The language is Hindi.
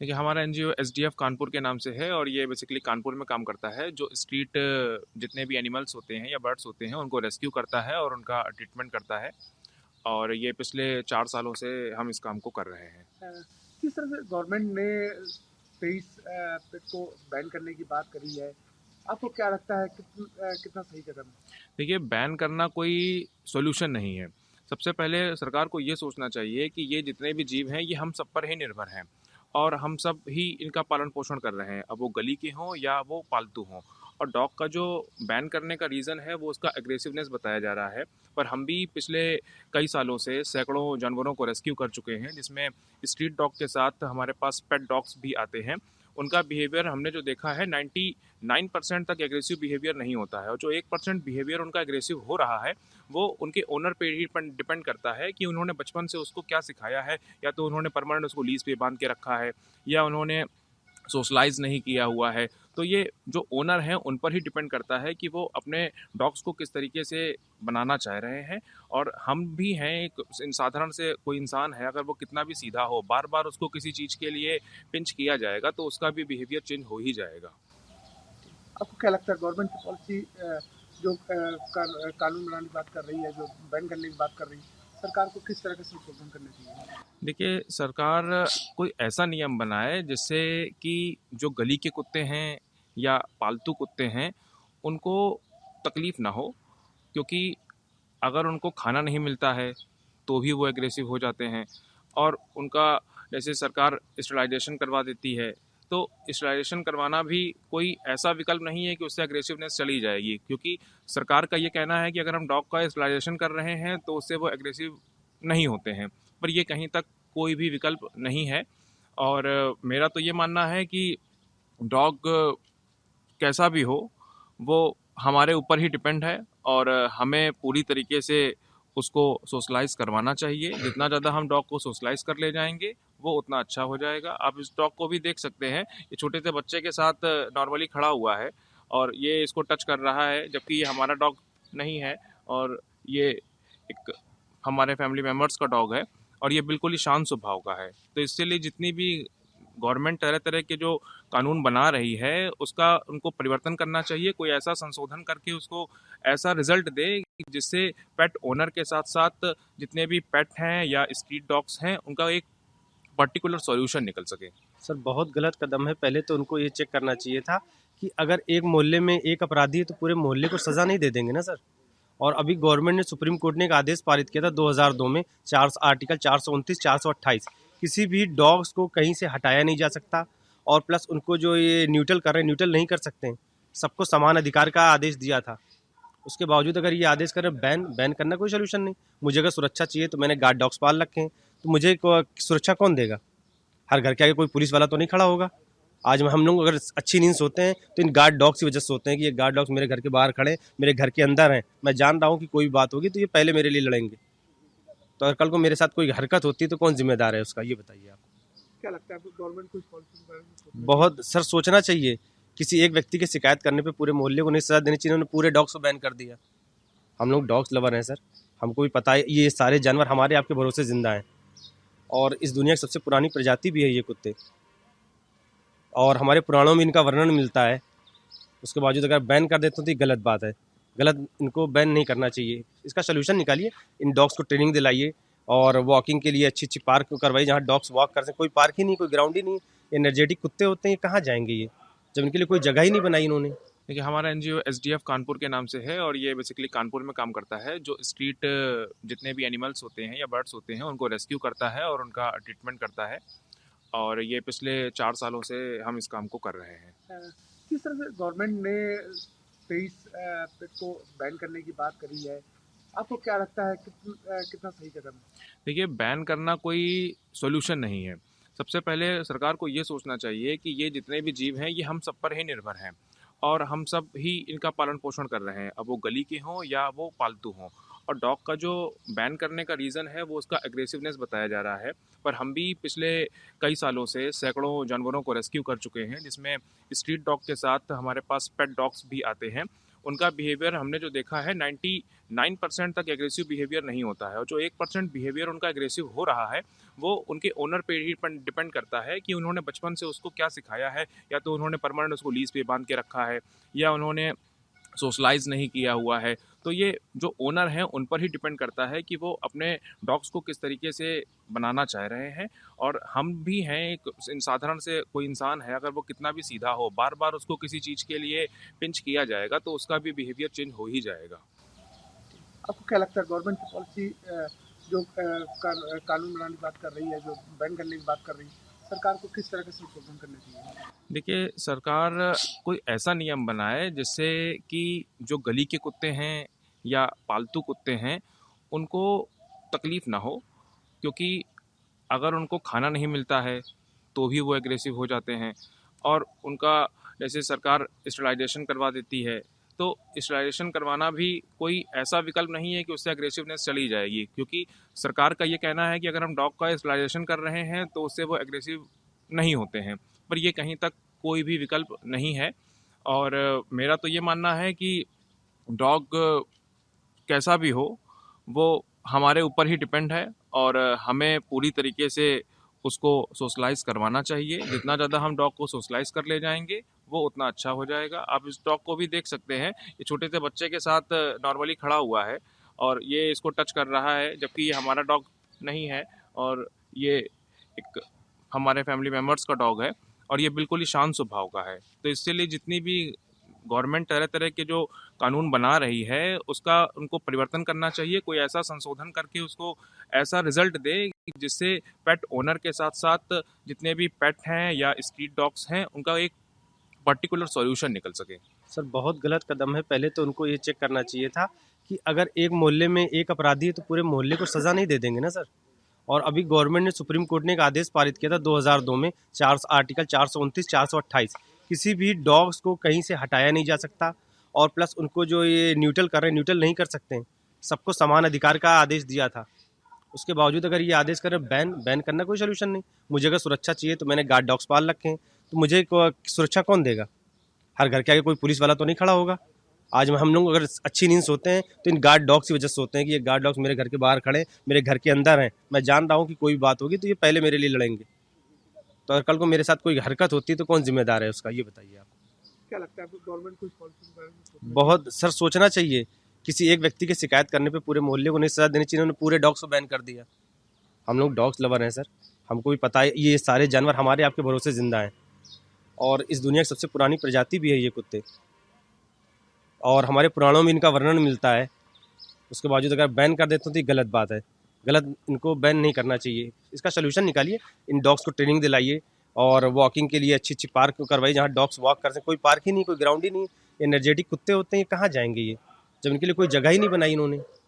देखिए, हमारा एनजीओ एसडीएफ कानपुर के नाम से है और ये बेसिकली कानपुर में काम करता है, जो स्ट्रीट जितने भी एनिमल्स होते हैं या बर्ड्स होते हैं उनको रेस्क्यू करता है और उनका ट्रीटमेंट करता है। और ये पिछले 4 सालों से हम इस काम को कर रहे हैं। किस तरह से गवर्नमेंट ने 23 पेट को बैन करने की बात करी है? आपको क्या लगता है कितना सही कदम है? देखिए, बैन करना कोई सॉल्यूशन नहीं है। सबसे पहले सरकार को ये सोचना चाहिए कि ये जितने भी जीव हैं ये हम सब पर ही निर्भर हैं और हम सब ही इनका पालन पोषण कर रहे हैं, अब वो गली के हों या वो पालतू हों। और डॉग का जो बैन करने का रीज़न है वो उसका एग्रेसिवनेस बताया जा रहा है, पर हम भी पिछले कई सालों से सैकड़ों जानवरों को रेस्क्यू कर चुके हैं, जिसमें स्ट्रीट डॉग के साथ हमारे पास पेट डॉग्स भी आते हैं। उनका बिहेवियर हमने जो देखा है 99% तक एग्रेसिव बिहेवियर नहीं होता है, और जो 1% बिहेवियर उनका एग्रेसिव हो रहा है वो उनके ओनर पे ही डिपेंड करता है कि उन्होंने बचपन से उसको क्या सिखाया है। या तो उन्होंने परमानेंट उसको लीज पे बांध के रखा है या उन्होंने सोशलाइज नहीं किया हुआ है। तो ये जो ओनर हैं उन पर ही डिपेंड करता है कि वो अपने डॉग्स को किस तरीके से बनाना चाह रहे हैं। और हम भी हैं, एक साधारण से कोई इंसान है, अगर वो कितना भी सीधा हो, बार बार उसको किसी चीज़ के लिए पिंच किया जाएगा तो उसका भी बिहेवियर चेंज हो ही जाएगा। आपको क्या लगता है गवर्नमेंट की पॉलिसी जो कानून बनाने की बात कर रही है, जो बैन करने की बात कर रही है, सरकार को किस तरह का संशोधन करने चाहिए? देखिए, सरकार कोई ऐसा नियम बनाए जिससे कि जो गली के कुत्ते हैं या पालतू कुत्ते हैं उनको तकलीफ़ ना हो, क्योंकि अगर उनको खाना नहीं मिलता है तो भी वो एग्रेसिव हो जाते हैं। और उनका जैसे सरकार स्टरलाइजेशन करवा देती है, तो स्टरलाइजेशन करवाना भी कोई ऐसा विकल्प नहीं है कि उससे एग्रेसिवनेस चली जाएगी, क्योंकि सरकार का ये कहना है कि अगर हम डॉग का स्टरलाइजेशन कर रहे हैं तो उससे वो एग्रेसिव नहीं होते हैं। पर ये कहीं तक कोई भी विकल्प नहीं है। और मेरा तो ये मानना है कि डॉग कैसा भी हो वो हमारे ऊपर ही डिपेंड है, और हमें पूरी तरीके से उसको सोशलाइज करवाना चाहिए। जितना ज़्यादा हम डॉग को सोशलाइज कर ले जाएंगे वो उतना अच्छा हो जाएगा। आप इस डॉग को भी देख सकते हैं, ये छोटे से बच्चे के साथ नॉर्मली खड़ा हुआ है और ये इसको टच कर रहा है, जबकि ये हमारा डॉग नहीं है। और ये एक हमारे फैमिली मेम्बर्स का डॉग है और ये बिल्कुल ही शांत स्वभाव का है। तो इसके लिए जितनी भी गवर्नमेंट तरह तरह के जो कानून बना रही है उसका उनको परिवर्तन करना चाहिए, कोई ऐसा संशोधन करके उसको ऐसा रिजल्ट दे कि जिससे पेट ओनर के साथ साथ जितने भी पेट हैं या स्ट्रीट डॉग्स हैं उनका एक पर्टिकुलर सॉल्यूशन निकल सके। सर बहुत गलत कदम है। पहले तो उनको ये चेक करना चाहिए था कि अगर एक मोहल्ले में एक अपराधी है तो पूरे मोहल्ले को सज़ा नहीं दे देंगे ना सर। और अभी गवर्नमेंट ने सुप्रीम कोर्ट ने एक आदेश पारित किया था 2002 में, आर्टिकल 429 428, किसी भी डॉग्स को कहीं से हटाया नहीं जा सकता। और प्लस उनको जो ये न्यूट्रल कर रहे हैं, न्यूट्रल नहीं कर सकते हैं। सबको समान अधिकार का आदेश दिया था। उसके बावजूद अगर ये आदेश करें बैन बैन करना कोई सोल्यूशन नहीं। मुझे अगर सुरक्षा चाहिए तो मैंने गार्ड डॉग्स पाल रखे हैं, तो मुझे सुरक्षा कौन देगा? हर घर के आगे कोई पुलिस वाला तो नहीं खड़ा होगा। आज हम लोग अगर अच्छी नींद सोते हैं तो इन गार्ड डॉग्स की वजह से सोते हैं कि ये गार्ड डॉग्स मेरे घर के बाहर खड़े, मेरे घर के अंदर हैं। मैं जान रहा हूँ कि कोई बात होगी तो ये पहले मेरे लिए लड़ेंगे। तो अगर कल को मेरे साथ कोई हरकत होती है तो कौन जिम्मेदार है उसका, ये बताइए आप। क्या लगता है आपको गवर्नमेंट को इस पॉलिसी के बारे में सोचना बहुत सर सोचना चाहिए। किसी एक व्यक्ति की शिकायत करने पे पूरे मोहल्ले को नहीं सजा देनी चाहिए। उन्होंने पूरे डॉग्स को बैन कर दिया। हम लोग डॉग्स लवर हैं सर, हमको भी पता है ये सारे जानवर हमारे आपके भरोसे जिंदा हैं और इस दुनिया की सबसे पुरानी प्रजाति भी है ये कुत्ते। और हमारे पुराणों में इनका वर्णन मिलता है। उसके बावजूद अगर बैन कर देते हो तो ये गलत बात है। गलत, इनको बैन नहीं करना चाहिए। इसका सोल्यूशन निकालिए, इन डॉग्स को ट्रेनिंग दिलाइए और वॉकिंग के लिए अच्छी अच्छी पार्क करवाइए जहाँ डॉग्स वॉक कर सकें। कोई पार्क ही नहीं, कोई ग्राउंड ही नहीं। एनर्जेटिक कुत्ते होते हैं, ये कहाँ जाएंगे ये, जब इनके लिए कोई जगह ही नहीं बनाई इन्होंने। देखिए, हमारा एनजीओ एसडीएफ कानपुर के नाम से है और ये बेसिकली कानपुर में काम करता है, जो स्ट्रीट जितने भी एनिमल्स होते हैं या बर्ड्स होते हैं उनको रेस्क्यू करता है और उनका ट्रीटमेंट करता है। और ये पिछले 4 सालों से हम इस काम को कर रहे हैं। किस तरह से गवर्नमेंट ने 23 पेट को बैन करने की बात करी है? आपको क्या लगता है कितना सही कदम है? देखिए, बैन करना कोई सॉल्यूशन नहीं है। सबसे पहले सरकार को ये सोचना चाहिए कि ये जितने भी जीव हैं ये हम सब पर ही निर्भर हैं और हम सब ही इनका पालन पोषण कर रहे हैं, अब वो गली के हों या वो पालतू हों। और डॉग का जो बैन करने का रीज़न है वो उसका एग्रेसिवनेस बताया जा रहा है, पर हम भी पिछले कई सालों से सैकड़ों जानवरों को रेस्क्यू कर चुके हैं, जिसमें स्ट्रीट डॉग के साथ हमारे पास पेट डॉग्स भी आते हैं। उनका बिहेवियर हमने जो देखा है 99% तक एग्रेसिव बिहेवियर नहीं होता है, और जो 1% बिहेवियर उनका एग्रेसिव हो रहा है वो उनके ओनर पे ही डिपेंड करता है कि उन्होंने बचपन से उसको क्या सिखाया है। या तो उन्होंने परमानेंट उसको लीज पे बांध के रखा है, या उन्होंने सोशलाइज नहीं किया हुआ है। तो ये जो ओनर हैं उन पर ही डिपेंड करता है कि वो अपने डॉग्स को किस तरीके से बनाना चाह रहे हैं। और हम भी हैं, एक साधारण से कोई इंसान है, अगर वो कितना भी सीधा हो, बार बार उसको किसी चीज़ के लिए पिंच किया जाएगा तो उसका भी बिहेवियर चेंज हो ही जाएगा। आपको क्या लगता है गवर्नमेंट की पॉलिसी जो कानून बनाने की बात कर रही है, जो बैन करने की बात कर रही है, सरकार को किस तरह के संशोधन करने चाहिए? देखिए, सरकार कोई ऐसा नियम बनाए जिससे कि जो गली के कुत्ते हैं या पालतू कुत्ते हैं उनको तकलीफ़ ना हो। क्योंकि अगर उनको खाना नहीं मिलता है तो भी वो एग्रेसिव हो जाते हैं। और उनका जैसे सरकार स्टरलाइजेशन करवा देती है, तो स्टरलाइजेशन करवाना भी कोई ऐसा विकल्प नहीं है कि उससे एग्रेसिवनेस चली जाएगी। क्योंकि सरकार का ये कहना है कि अगर हम डॉग का स्टरलाइजेशन कर रहे हैं तो उससे वो एग्रेसिव नहीं होते हैं, पर ये कहीं तक कोई भी विकल्प नहीं है। और मेरा तो ये मानना है कि डॉग कैसा भी हो वो हमारे ऊपर ही डिपेंड है, और हमें पूरी तरीके से उसको सोशलाइज करवाना चाहिए। जितना ज़्यादा हम डॉग को सोशलाइज कर ले जाएंगे वो उतना अच्छा हो जाएगा। आप इस डॉग को भी देख सकते हैं, ये छोटे से बच्चे के साथ नॉर्मली खड़ा हुआ है और ये इसको टच कर रहा है, जबकि ये हमारा डॉग नहीं है, और ये एक हमारे फैमिली मेम्बर्स का डॉग है, और ये बिल्कुल ही शांत स्वभाव का है। तो इसके लिए जितनी भी गवर्नमेंट तरह तरह के जो कानून बना रही है उसका उनको परिवर्तन करना चाहिए। कोई ऐसा संशोधन करके उसको ऐसा रिजल्ट दे जिससे पेट ओनर के साथ साथ जितने भी पेट हैं या स्ट्रीट डॉग्स हैं उनका एक पर्टिकुलर सॉल्यूशन निकल सके। सर बहुत गलत कदम है। पहले तो उनको ये चेक करना चाहिए था कि अगर एक मोहल्ले में एक अपराधी है तो पूरे मोहल्ले को सज़ा नहीं दे देंगे ना सर। और अभी गवर्नमेंट ने सुप्रीम कोर्ट ने एक आदेश पारित किया था 2002 में, आर्टिकल 429 428, किसी भी डॉग्स को कहीं से हटाया नहीं जा सकता। और प्लस उनको जो ये न्यूट्रल कर रहे हैं, न्यूट्रल नहीं कर सकते हैं। सबको समान अधिकार का आदेश दिया था। उसके बावजूद अगर ये आदेश करें बैन करना कोई सोल्यूशन नहीं। मुझे अगर सुरक्षा चाहिए तो मैंने गार्ड डॉग्स पाल रखे हैं, तो मुझे सुरक्षा कौन देगा? हर घर के आगे कोई पुलिस वाला तो नहीं खड़ा होगा। आज हम लोग अगर अच्छी नींद सोते हैं तो इन गार्ड डॉग्स की वजह से सोते हैं कि ये गार्ड डॉग्स मेरे घर के बाहर खड़े, मेरे घर के अंदर हैं। मैं जान रहा हूँ कि कोई बात होगी तो ये पहले मेरे लिए लड़ेंगे। तो अगर कल को मेरे साथ कोई हरकत होती है तो कौन जिम्मेदार है उसका, ये बताइए आप। क्या लगता है आपको गवर्नमेंट को इस पॉलिसी के बारे में बहुत सर सोचना चाहिए। किसी एक व्यक्ति की शिकायत करने पे पूरे मोहल्ले को नहीं सजा देनी चाहिए। उन्होंने पूरे डॉग्स को बैन कर दिया। हम लोग डॉग्स लवर हैं सर, हमको भी पता है ये सारे जानवर हमारे आपके भरोसे जिंदा हैं, और इस दुनिया की सबसे पुरानी प्रजाति भी है ये कुत्ते, और हमारे पुराणों में इनका वर्णन मिलता है। उसके बावजूद अगर बैन कर देते तो ये गलत बात है। गलत, इनको बैन नहीं करना चाहिए। इसका सोल्यूशन निकालिए, इन डॉग्स को ट्रेनिंग दिलाइए, और वॉकिंग के लिए अच्छी अच्छी पार्क करवाइए जहाँ डॉग्स वॉक कर सकें। कोई पार्क ही नहीं, कोई ग्राउंड ही नहीं। एनर्जेटिक कुत्ते होते हैं, ये कहाँ जाएंगे ये, जब इनके लिए कोई जगह ही नहीं बनाई इन्होंने।